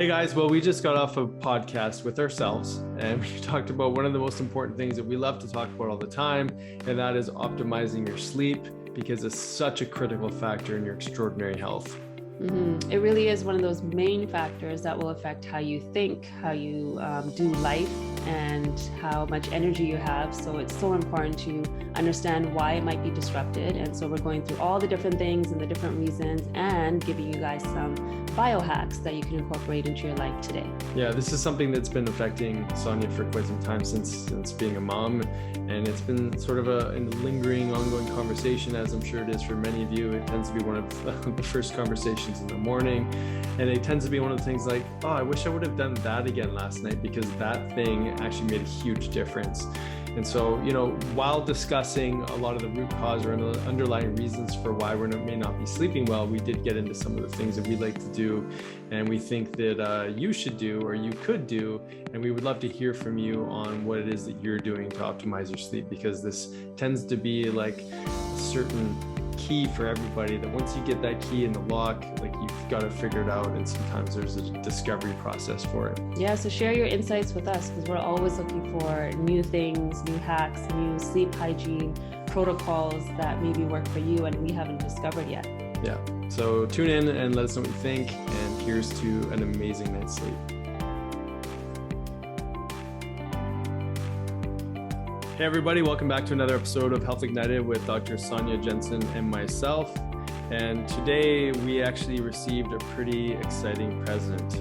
Hey guys, well, we just got off a podcast with ourselves and we talked about one of the most important things that we love to talk about all the time, and that is optimizing your sleep because it's such a critical factor in your extraordinary health. It really is one of those main factors that will affect how you think, how you do life, and how much energy you have. So it's so important to understand why it might be disrupted. And so we're going through all the different things and the different reasons and giving you guys some biohacks that you can incorporate into your life today. Yeah, this is something that's been affecting Sonya for quite some time since being a mom. And it's been sort of a lingering, ongoing conversation, as I'm sure it is for many of you. It tends to be one of the first conversations in the morning. And it tends to be one of the things like, oh, I wish I would have done that again last night because that thing actually made a huge difference. And so, while discussing a lot of the root cause or the underlying reasons for why we may not be sleeping well, we did get into some of the things that we like to do and we think that you should do or you could do. And we would love to hear from you on what it is that you're doing to optimize your sleep, because this tends to be like a certain key for everybody that once you get that key in the lock, like you've got to figure it out, and sometimes there's a discovery process for it. Yeah, so share your insights with us because we're always looking for new things, new hacks, new sleep hygiene protocols that maybe work for you and we haven't discovered yet. Yeah, so tune in and let us know what you think, and here's to an amazing night's sleep. Hey everybody, welcome back to another episode of Health Ignited with Dr. Sonya Jensen and myself. And today we actually received a pretty exciting present,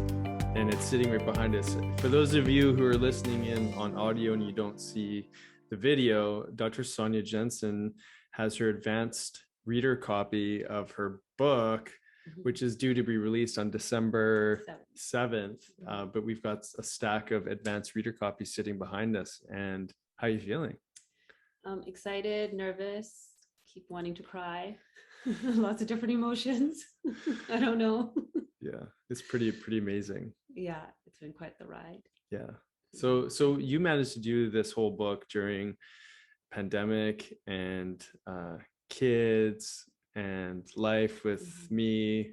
and it's sitting right behind us. For those of you who are listening in on audio and you don't see the video, Dr. Sonya Jensen has her advanced reader copy of her book, which is due to be released on December 7th. But we've got a stack of advanced reader copies sitting behind us. And how are you feeling? Excited, nervous, keep wanting to cry. Lots of different emotions. I don't know. Yeah, it's pretty amazing. Yeah, it's been quite the ride. Yeah. So you managed to do this whole book during pandemic and kids and life with me.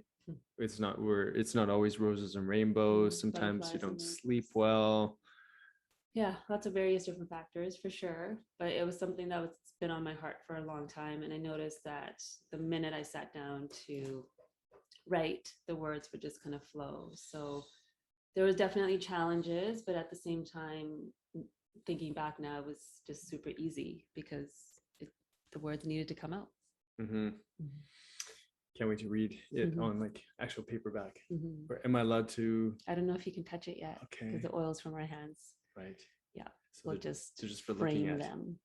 It's not always roses and rainbows. Sometimes you don't sleep well. Yeah, lots of various different factors for sure. But it was something that was been on my heart for a long time. And I noticed that the minute I sat down to write, the words would just kind of flow. So there was definitely challenges, but at the same time, thinking back now, it was just super easy because the words needed to come out. Can't wait to read it on like actual paperback. Am I allowed to? I don't know if you can touch it yet because the oil's from our hands. Right. Yeah. So we'll just for frame looking at them.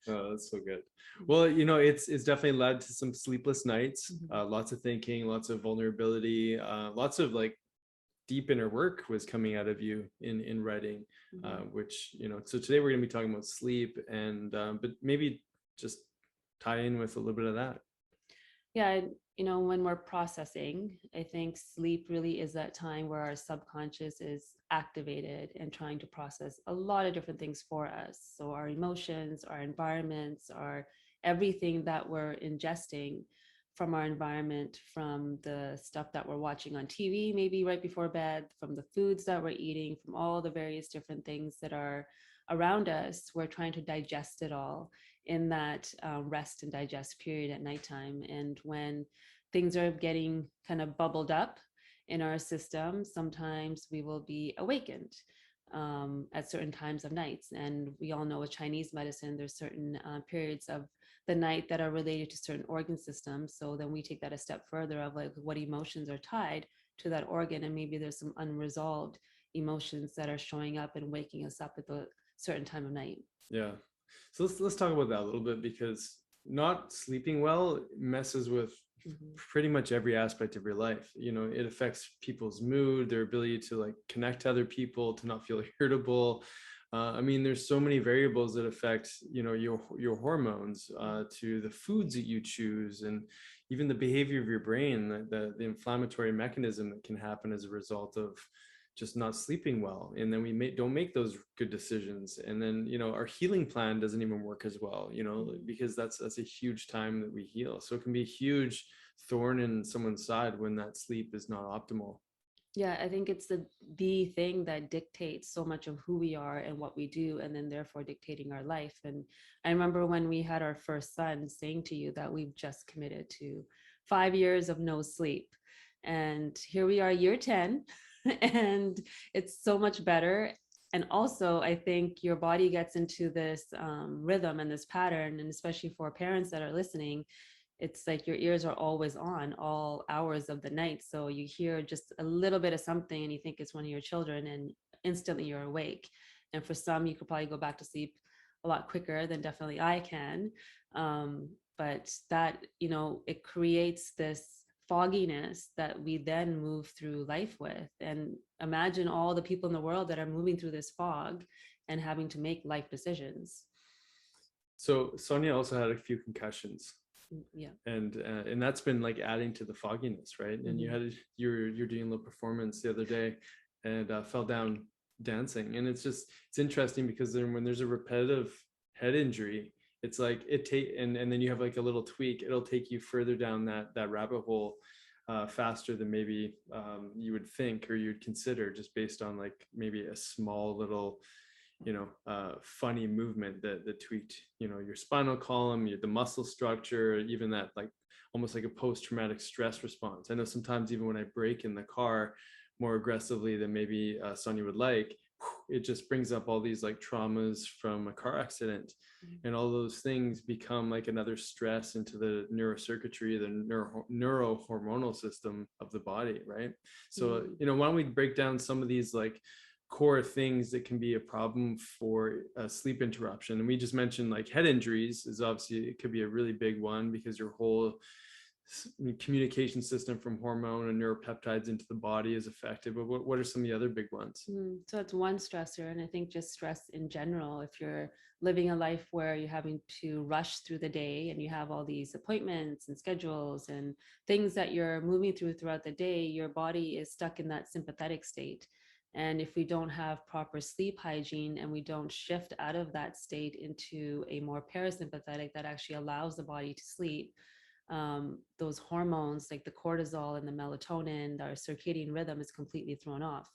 Oh, that's so good. Well, it's definitely led to some sleepless nights, lots of thinking, lots of vulnerability, lots of like deep inner work was coming out of you in writing, which, so today we're going to be talking about sleep and, but maybe just tie in with a little bit of that. Yeah. When we're processing, I think sleep really is that time where our subconscious is activated and trying to process a lot of different things for us. So our emotions, our environments, everything that we're ingesting from our environment, from the stuff that we're watching on TV, maybe right before bed, from the foods that we're eating, from all the various different things that are around us, we're trying to digest it all in that rest and digest period at nighttime. And when things are getting kind of bubbled up in our system, sometimes we will be awakened at certain times of nights. And we all know with Chinese medicine, there's certain periods of the night that are related to certain organ systems. So then we take that a step further of like what emotions are tied to that organ. And maybe there's some unresolved emotions that are showing up and waking us up at the certain time of night. Yeah. So let's talk about that a little bit, because not sleeping well messes with pretty much every aspect of your life. It affects people's mood, their ability to like connect to other people, to not feel irritable. There's so many variables that affect, your hormones, to the foods that you choose, and even the behavior of your brain, the inflammatory mechanism that can happen as a result of just not sleeping well. And then we don't make those good decisions. And then, our healing plan doesn't even work as well, because that's a huge time that we heal. So it can be a huge thorn in someone's side when that sleep is not optimal. Yeah, I think it's the thing that dictates so much of who we are and what we do, and then therefore dictating our life. And I remember when we had our first son saying to you that we've just committed to 5 years of no sleep. And here we are, year 10, and it's so much better. And also, I think your body gets into this rhythm and this pattern, and especially for parents that are listening, it's like your ears are always on all hours of the night. So you hear just a little bit of something and you think it's one of your children, and instantly you're awake. And for some, you could probably go back to sleep a lot quicker than definitely I can. But that, it creates this fogginess that we then move through life with. And imagine all the people in the world that are moving through this fog and having to make life decisions. So Sonya also had a few concussions. Yeah. And that's been like adding to the fogginess, right? And you're doing a little performance the other day, and fell down dancing. And it's interesting because then when there's a repetitive head injury, it's like and then you have like a little tweak, it'll take you further down that rabbit hole faster than maybe you would think or you'd consider, just based on like maybe a small little funny movement that tweaked, your spinal column, the muscle structure, even that like almost like a post-traumatic stress response. I know sometimes even when I brake in the car more aggressively than maybe Sonya would like, it just brings up all these like traumas from a car accident. And all those things become like another stress into the neurocircuitry, the neurohormonal system of the body, right? So, why don't we break down some of these like core things that can be a problem for a sleep interruption? And we just mentioned like head injuries is obviously, it could be a really big one because your whole communication system from hormone and neuropeptides into the body is affected. But what are some of the other big ones? So it's one stressor. And I think just stress in general, if you're living a life where you're having to rush through the day and you have all these appointments and schedules and things that you're moving throughout the day, your body is stuck in that sympathetic state. And if we don't have proper sleep hygiene and we don't shift out of that state into a more parasympathetic that actually allows the body to sleep, those hormones like the cortisol and the melatonin, our circadian rhythm is completely thrown off.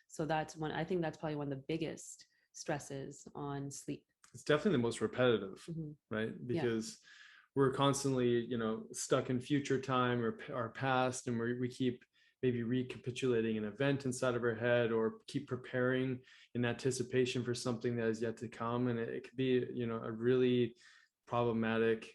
So I think that's probably one of the biggest stresses on sleep. It's definitely the most repetitive, right? Because we're constantly, stuck in future time or our past, and we keep maybe recapitulating an event inside of our head or keep preparing in anticipation for something that is yet to come. And it could be, a really problematic,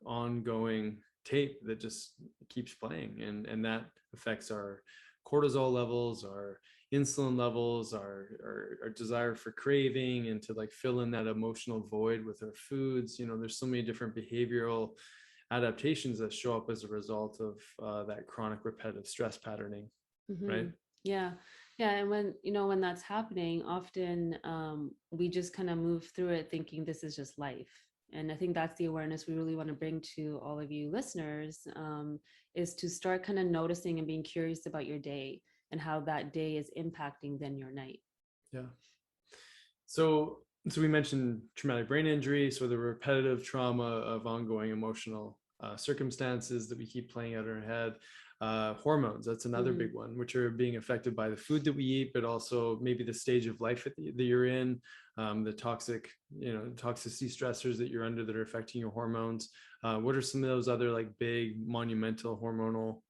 ongoing tape that just keeps playing. And that affects our cortisol levels, our insulin levels, our desire for craving, and to like fill in that emotional void with our foods. There's so many different behavioral adaptations that show up as a result of that chronic repetitive stress patterning, right? Yeah. And when that's happening, often we just kind of move through it thinking this is just life. And I think that's the awareness we really want to bring to all of you listeners, is to start kind of noticing and being curious about your day and how that day is impacting then your night. Yeah. So we mentioned traumatic brain injury, so the repetitive trauma of ongoing emotional circumstances that we keep playing out in our head. Hormones, that's another big one, which are being affected by the food that we eat, but also maybe the stage of life that you're in, the toxicity stressors that you're under that are affecting your hormones. What are some of those other like big monumental hormonal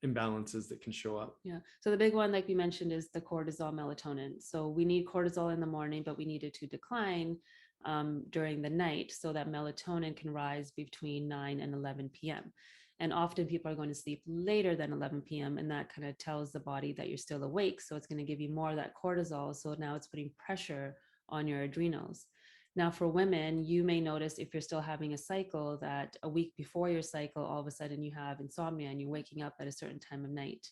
imbalances that can show up? Yeah. So the big one, like we mentioned, is the cortisol melatonin. So we need cortisol in the morning, but we need it to decline during the night so that melatonin can rise between 9 and 11 p.m. And often people are going to sleep later than 11 p.m. And that kind of tells the body that you're still awake. So it's going to give you more of that cortisol. So now it's putting pressure on your adrenals. Now, for women, you may notice if you're still having a cycle that a week before your cycle, all of a sudden you have insomnia and you're waking up at a certain time of night.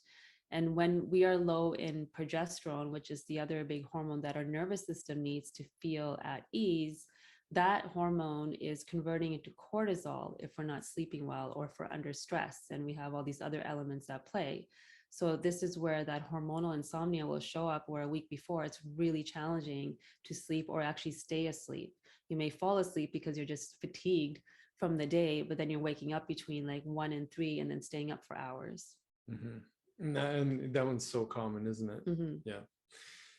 And when we are low in progesterone, which is the other big hormone that our nervous system needs to feel at ease, that hormone is converting into cortisol if we're not sleeping well or if we're under stress. And we have all these other elements at play. So this is where that hormonal insomnia will show up, where a week before it's really challenging to sleep or actually stay asleep. You may fall asleep because you're just fatigued from the day, but then you're waking up between like 1 and 3 and then staying up for hours. And that one's so common, isn't it? Mm-hmm. Yeah.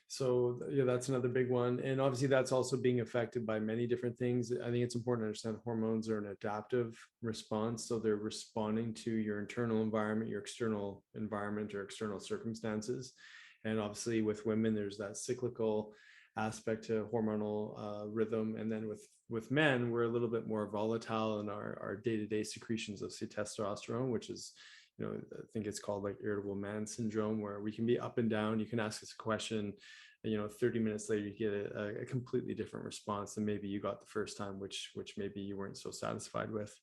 So yeah, that's another big one. And obviously that's also being affected by many different things. I think it's important to understand hormones are an adaptive response. So they're responding to your internal environment, your external environment, or external circumstances. And obviously with women, there's that cyclical aspect to hormonal rhythm. And then with men, we're a little bit more volatile in our day-to-day secretions of, say, testosterone, which is, I think it's called like irritable man syndrome, where we can be up and down. You can ask us a question, 30 minutes later, you get a completely different response than maybe you got the first time, which maybe you weren't so satisfied with.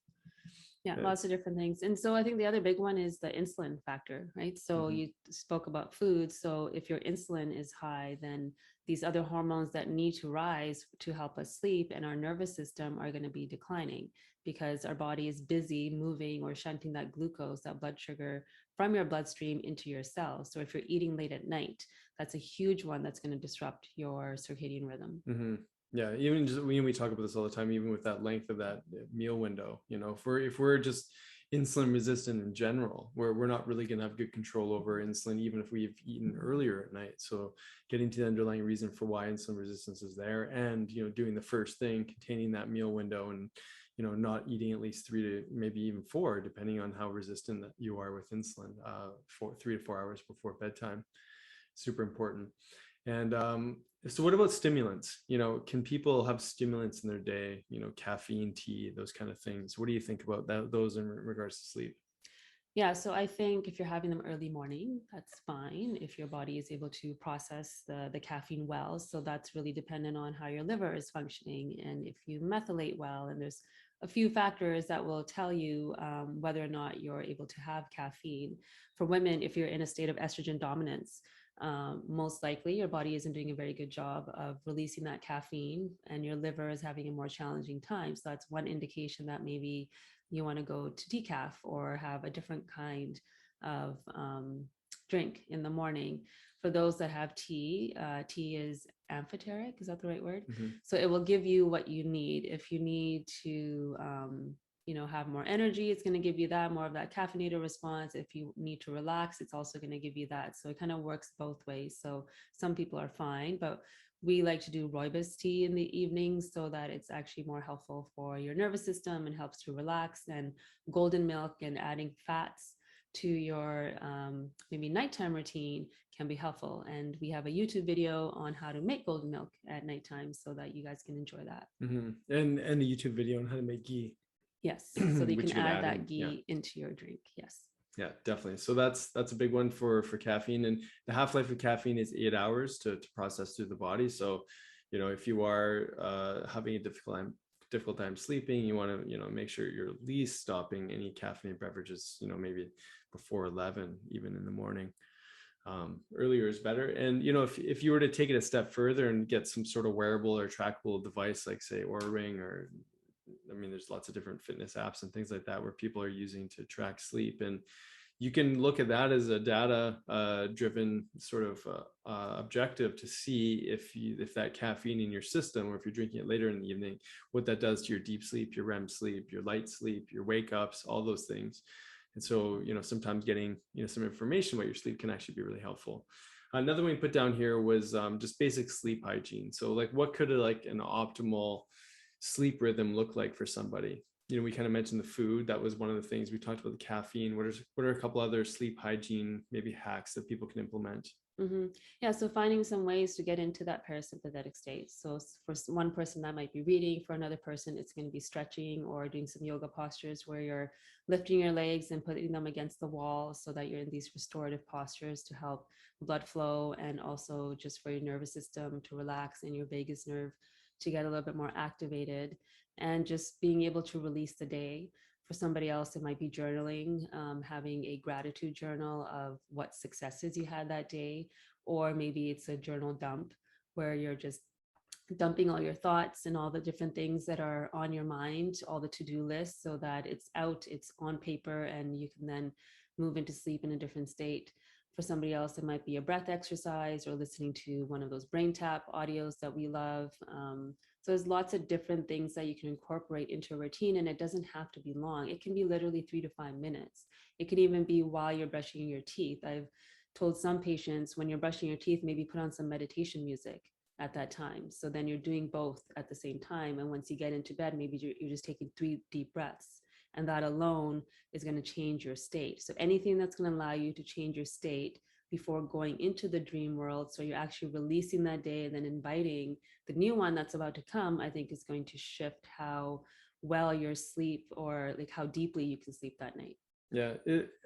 Yeah, lots of different things. And so I think the other big one is the insulin factor, right? So you spoke about food. So if your insulin is high, then these other hormones that need to rise to help us sleep and our nervous system are going to be declining, because our body is busy moving or shunting that glucose, that blood sugar, from your bloodstream into your cells. So if you're eating late at night, that's a huge one that's going to disrupt your circadian rhythm. Yeah, even just we talk about this all the time, even with that length of that meal window, if we're just insulin resistant in general, we're not really going to have good control over insulin, even if we've eaten earlier at night. So getting to the underlying reason for why insulin resistance is there, and doing the first thing, containing that meal window, and not eating at least 3 to maybe even 4, depending on how resistant that you are with insulin, for 3 to 4 hours before bedtime. Super important. And so what about stimulants? Can people have stimulants in their day, caffeine, tea, those kind of things? What do you think about those in regards to sleep? Yeah, so I think if you're having them early morning, that's fine if your body is able to process the caffeine well. So that's really dependent on how your liver is functioning and if you methylate well. And there's a few factors that will tell you whether or not you're able to have caffeine. For women, if you're in a state of estrogen dominance, most likely your body isn't doing a very good job of releasing that caffeine and your liver is having a more challenging time. So that's one indication that maybe you want to go to decaf or have a different kind of drink in the morning. For those that have tea, tea is amphoteric. Is that the right word? So it will give you what you need. If you need to, have more energy, it's going to give you that, more of that caffeinated response. If you need to relax, it's also going to give you that. So it kind of works both ways. So some people are fine, but we like to do rooibos tea in the evenings so that it's actually more helpful for your nervous system and helps to relax. And golden milk and adding fats to your maybe nighttime routine can be helpful. And we have a YouTube video on how to make golden milk at nighttime so that you guys can enjoy that. And the YouTube video on how to make ghee. Yes, so that you can add that in, ghee into your drink. Yes. Yeah, definitely. So that's a big one for caffeine, and the half-life of caffeine is 8 hours to process through the body. So, if you are having a difficult time sleeping, you want to make sure you're at least stopping any caffeinated beverages, maybe before 11, even in the morning. Earlier is better. And if you were to take it a step further and get some sort of wearable or trackable device, like say Oura Ring, or there's lots of different fitness apps and things like that where people are using to track sleep, and you can look at that as a data driven sort of objective to see if that caffeine in your system, or if you're drinking it later in the evening, what that does to your deep sleep, your REM sleep, your light sleep, your wake ups, all those things. And so sometimes getting some information about your sleep can actually be really helpful. Another one we put down here was just basic sleep hygiene. So like, what could an optimal sleep rhythm look like for somebody? We kind of mentioned the food. That was one of the things we talked about, the caffeine. What are a couple other sleep hygiene maybe hacks that people can implement? Yeah, so finding some ways to get into that parasympathetic state. So for one person that might be reading, for another person it's going to be stretching or doing some yoga postures where you're lifting your legs and putting them against the wall so that you're in these restorative postures to help blood flow, and also just for your nervous system to relax and your vagus nerve to get a little bit more activated, and just being able to release the day. For somebody else, it might be journaling, having a gratitude journal of what successes you had that day, or maybe it's a journal dump where you're just dumping all your thoughts and all the different things that are on your mind, all the to-do lists, so that it's out, it's on paper, and you can then move into sleep in a different state. For somebody else, it might be a breath exercise or listening to one of those brain tap audios that we love. So there's lots of different things that you can incorporate into a routine, and it doesn't have to be long. It can be literally 3 to 5 minutes. It could even be while you're brushing your teeth. I've told some patients, when you're brushing your teeth, maybe put on some meditation music at that time. So then you're doing both at the same time. And once you get into bed, maybe you're just taking 3 deep breaths. And that alone is going to change your state. So anything that's going to allow you to change your state before going into the dream world, so you're actually releasing that day and then inviting the new one that's about to come, I think is going to shift how well your sleep, or like how deeply you can sleep that night. Yeah,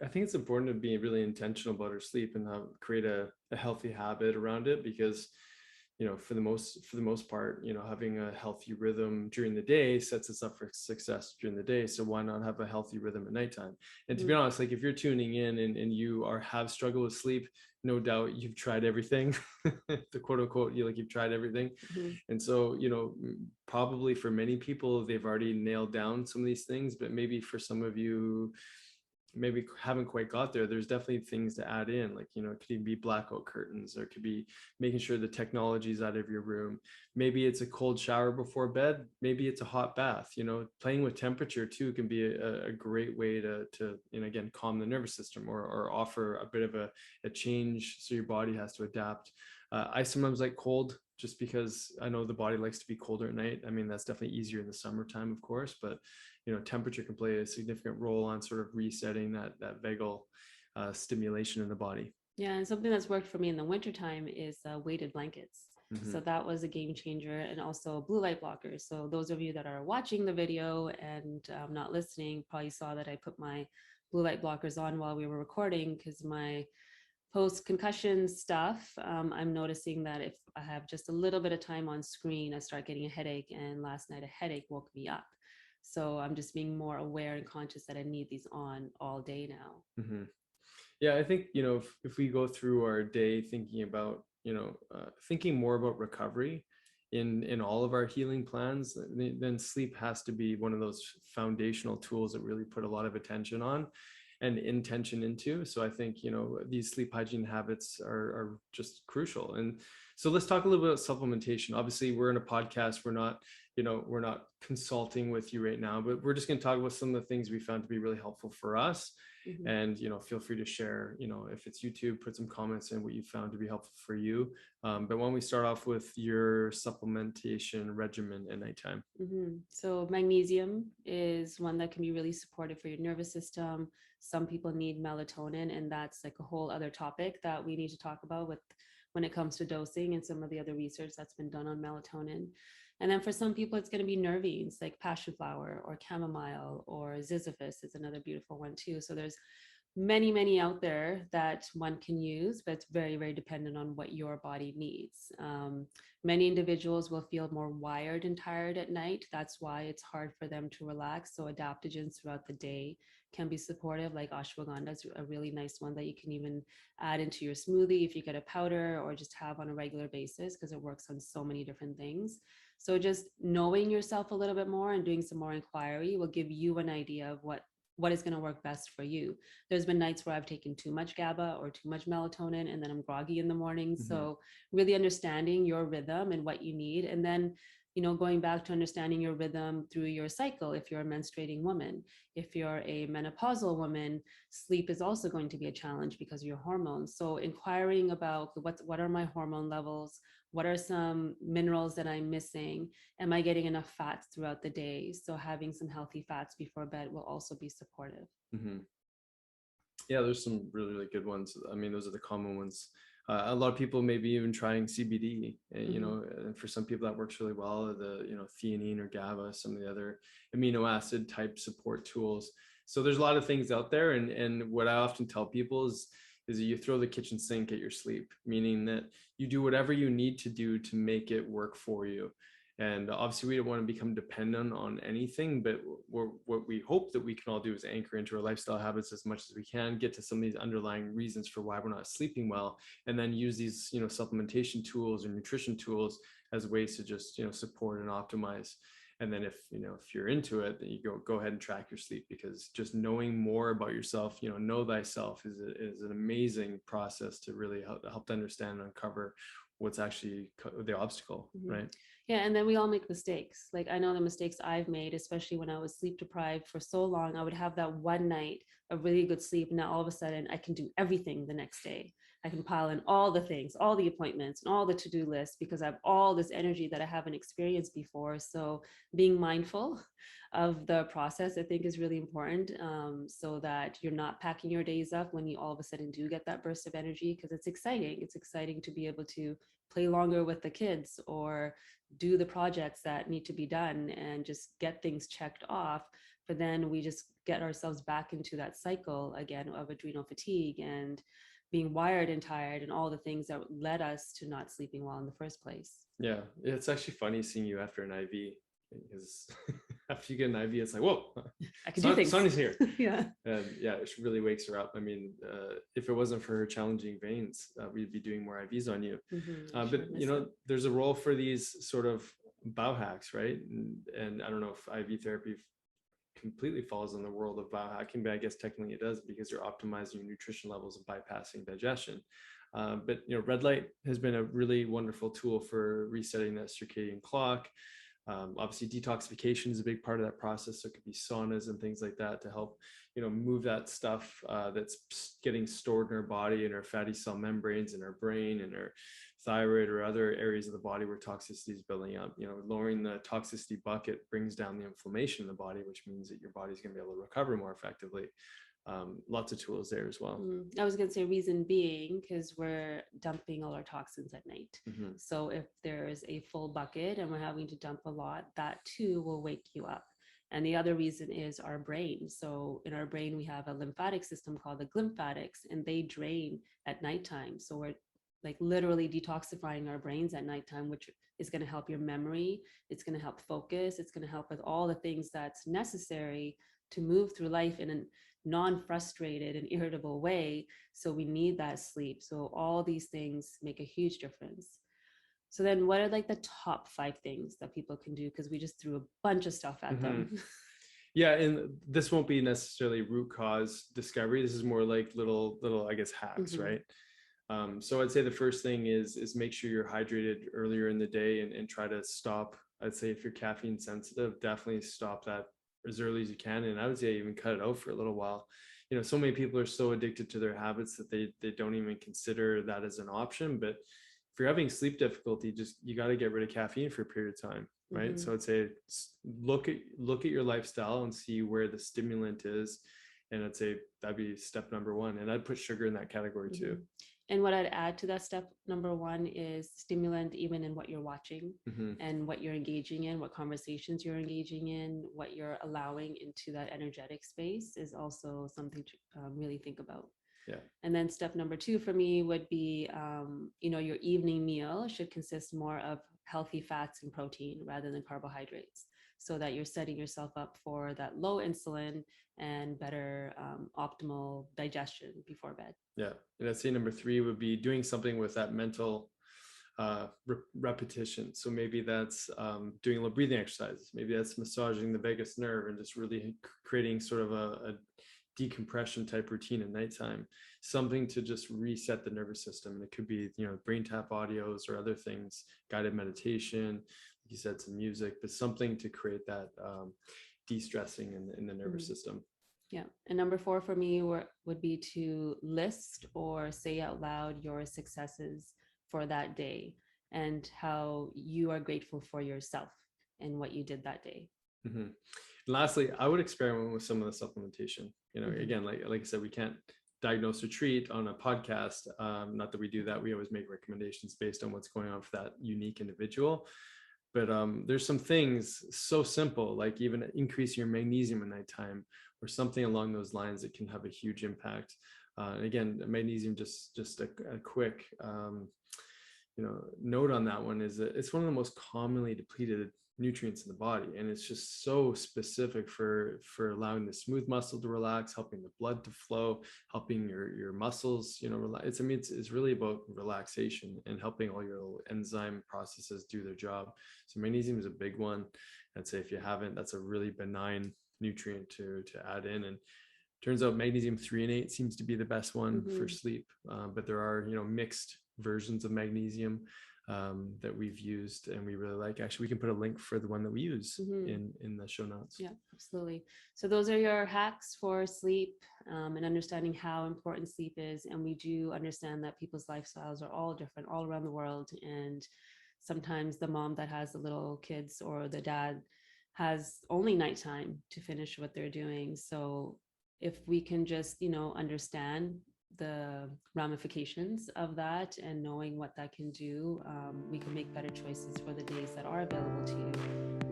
I think it's important to be really intentional about our sleep and create a healthy habit around it, because for the most part, having a healthy rhythm during the day sets us up for success during the day. So why not have a healthy rhythm at nighttime? And to be honest, like if you're tuning in and you have struggled with sleep, no doubt you've tried everything, the quote unquote, you've tried everything. And so, probably for many people, they've already nailed down some of these things, but maybe for some of you, maybe haven't quite got there, there's definitely things to add in, like it could even be blackout curtains, or it could be making sure the technology is out of your room. Maybe it's a cold shower before bed, maybe it's a hot bath. Playing with temperature too can be a great way to again, calm the nervous system, or offer a bit of a change, so your body has to adapt. I sometimes like cold, just because I know the body likes to be colder at night. I mean, that's definitely easier in the summertime, of course, but temperature can play a significant role on sort of resetting that vagal stimulation in the body. Yeah, and something that's worked for me in the wintertime is weighted blankets. So that was a game changer, and also blue light blockers. So those of you that are watching the video and not listening probably saw that I put my blue light blockers on while we were recording, because my post-concussion stuff, I'm noticing that if I have just a little bit of time on screen, I start getting a headache, and last night a headache woke me up. So I'm just being more aware and conscious that I need these on all day now. Yeah, I think, if we go through our day thinking about, thinking more about recovery in all of our healing plans, then sleep has to be one of those foundational tools that really put a lot of attention on and intention into. So I think, these sleep hygiene habits are just crucial. And so let's talk a little bit about supplementation. Obviously, we're in a podcast. We're not consulting with you right now, but we're just going to talk about some of the things we found to be really helpful for us. And, feel free to share, if it's YouTube, put some comments in what you found to be helpful for you. But why don't we start off with your supplementation regimen at nighttime? So magnesium is one that can be really supportive for your nervous system. Some people need melatonin, and that's like a whole other topic that we need to talk about when it comes to dosing and some of the other research that's been done on melatonin. And then for some people, it's going to be nervines like passion flower or chamomile, or ziziphus is another beautiful one too. So there's many out there that one can use, but it's very, very dependent on what your body needs. Many individuals will feel more wired and tired at night. That's why it's hard for them to relax. So adaptogens throughout the day can be supportive, like ashwagandha is a really nice one that you can even add into your smoothie if you get a powder, or just have on a regular basis, because it works on so many different things. So just knowing yourself a little bit more and doing some more inquiry will give you an idea of what is going to work best for you. There's been nights where I've taken too much GABA or too much melatonin, and then I'm groggy in the morning. So really understanding your rhythm and what you need. And then, going back to understanding your rhythm through your cycle. If you're a menstruating woman, if you're a menopausal woman, sleep is also going to be a challenge because of your hormones. So inquiring about what are my hormone levels? What are some minerals that I'm missing? Am I getting enough fats throughout the day? So having some healthy fats before bed will also be supportive. Yeah, there's some really, really good ones. I mean, those are the common ones. A lot of people maybe even trying CBD, and, and for some people that works really well, the, theanine or GABA, some of the other amino acid type support tools. So there's a lot of things out there. And what I often tell people is that you throw the kitchen sink at your sleep, meaning that you do whatever you need to do to make it work for you. And obviously we don't want to become dependent on anything, but what we hope that we can all do is anchor into our lifestyle habits as much as we can, get to some of these underlying reasons for why we're not sleeping well, and then use these, supplementation tools or nutrition tools as ways to just, support and optimize. And then if you're into it, then you go ahead and track your sleep, because just knowing more about yourself, know thyself is an amazing process to really help to understand and uncover what's actually the obstacle, right? Yeah, and then we all make mistakes. Like I know the mistakes I've made, especially when I was sleep deprived for so long. I would have that one night of really good sleep, and now all of a sudden I can do everything the next day. I can pile in all the things, all the appointments, and all the to-do lists because I have all this energy that I haven't experienced before. So being mindful of the process, I think, is really important, so that you're not packing your days up when you all of a sudden do get that burst of energy, because it's exciting. It's exciting to be able to play longer with the kids or do the projects that need to be done and just get things checked off. But then we just get ourselves back into that cycle again of adrenal fatigue and being wired and tired and all the things that led us to not sleeping well in the first place. Yeah, it's actually funny seeing you after an IV, because after you get an IV, it's like, whoa, I can do things. Sonya's here. Yeah. And yeah, it really wakes her up. I mean, if it wasn't for her challenging veins, we'd be doing more IVs on you. But there's a role for these sort of biohacks, right? And I don't know if IV therapy completely falls in the world of biohacking, but I guess technically it does, because you're optimizing your nutrition levels and bypassing digestion. But red light has been a really wonderful tool for resetting that circadian clock. Obviously detoxification is a big part of that process. So it could be saunas and things like that to help move that stuff that's getting stored in our body, in our fatty cell membranes, in our brain, in our thyroid, or other areas of the body where toxicity is building up. Lowering the toxicity bucket brings down the inflammation in the body, which means that your body's going to be able to recover more effectively. Lots of tools there as well. I was going to say, reason being, because we're dumping all our toxins at night. So if there's a full bucket and we're having to dump a lot, that too will wake you up. And the other reason is our brain. So in our brain, we have a lymphatic system called the glymphatics, and they drain at nighttime. So we're like literally detoxifying our brains at nighttime, which is going to help your memory. It's going to help focus. It's going to help with all the things that's necessary to move through life in a non-frustrated and irritable way. So we need that sleep. So all these things make a huge difference. So then what are like the top 5 things that people can do? Because we just threw a bunch of stuff at them. Yeah, and this won't be necessarily root cause discovery. This is more like little, I guess, hacks, right? So I'd say the first thing is make sure you're hydrated earlier in the day, and try to stop. I'd say if you're caffeine sensitive, definitely stop that as early as you can. And I would say even cut it out for a little while. So many people are so addicted to their habits that they don't even consider that as an option. But if you're having sleep difficulty, you got to get rid of caffeine for a period of time, right? So I'd say look at your lifestyle and see where the stimulant is. And I'd say that'd be step number 1. And I'd put sugar in that category too. And what I'd add to that step number 1 is stimulant, even in what you're watching and what you're engaging in, what conversations you're engaging in, what you're allowing into that energetic space is also something to really think about. Yeah. And then step number 2 for me would be, your evening meal should consist more of healthy fats and protein rather than carbohydrates, so that you're setting yourself up for that low insulin and better optimal digestion before bed. Yeah. And I'd say number 3 would be doing something with that mental repetition. So maybe that's doing a little breathing exercises. Maybe that's massaging the vagus nerve and just really creating sort of a decompression type routine at nighttime, something to just reset the nervous system. And it could be, brain tap audios or other things, guided meditation, like you said, some music, but something to create that de-stressing in the nervous system. Yeah. And number 4 for me would be to list or say out loud your successes for that day and how you are grateful for yourself and what you did that day. Lastly, I would experiment with some of the supplementation. Again, like I said, we can't diagnose or treat on a podcast. Not that we do that. We always make recommendations based on what's going on for that unique individual. But there's some things so simple, like even increasing your magnesium at nighttime or something along those lines that can have a huge impact. And again, magnesium, just a quick note on that one is that it's one of the most commonly depleted nutrients in the body, and it's just so specific for allowing the smooth muscle to relax, helping the blood to flow, helping your muscles relax. It's really about relaxation and helping all your enzyme processes do their job. So magnesium is a big one. I'd say if you haven't, that's a really benign nutrient to add in. And turns out magnesium 3 and 8 seems to be the best one for sleep. But there are, mixed versions of magnesium that we've used and we really like. Actually, we can put a link for the one that we use in the show notes. Yeah, absolutely. So those are your hacks for sleep, and understanding how important sleep is. And we do understand that people's lifestyles are all different all around the world. And sometimes the mom that has the little kids or the dad has only nighttime to finish what they're doing. So if we can just, understand the ramifications of that and knowing what that can do, we can make better choices for the days that are available to you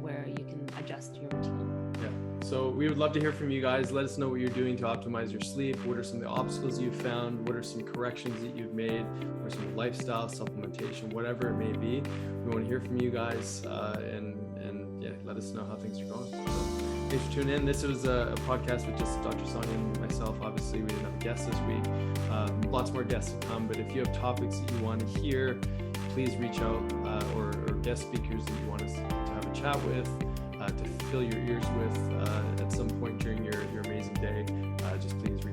where you can adjust your routine. Yeah. So we would love to hear from you guys. Let us know what you're doing to optimize your sleep. What are some of the obstacles you've found? What are some corrections that you've made? Or some lifestyle, supplementation, whatever it may be. We want to hear from you guys and let us know how things are going. So, thanks for tuning in. This was a podcast with just Dr. Sonya and myself. Obviously, we didn't have a guest this week. Lots more guests to come, but if you have topics that you want to hear, please reach out or guest speakers that you want us to have a chat with, to fill your ears with at some point during your amazing day. Just please reach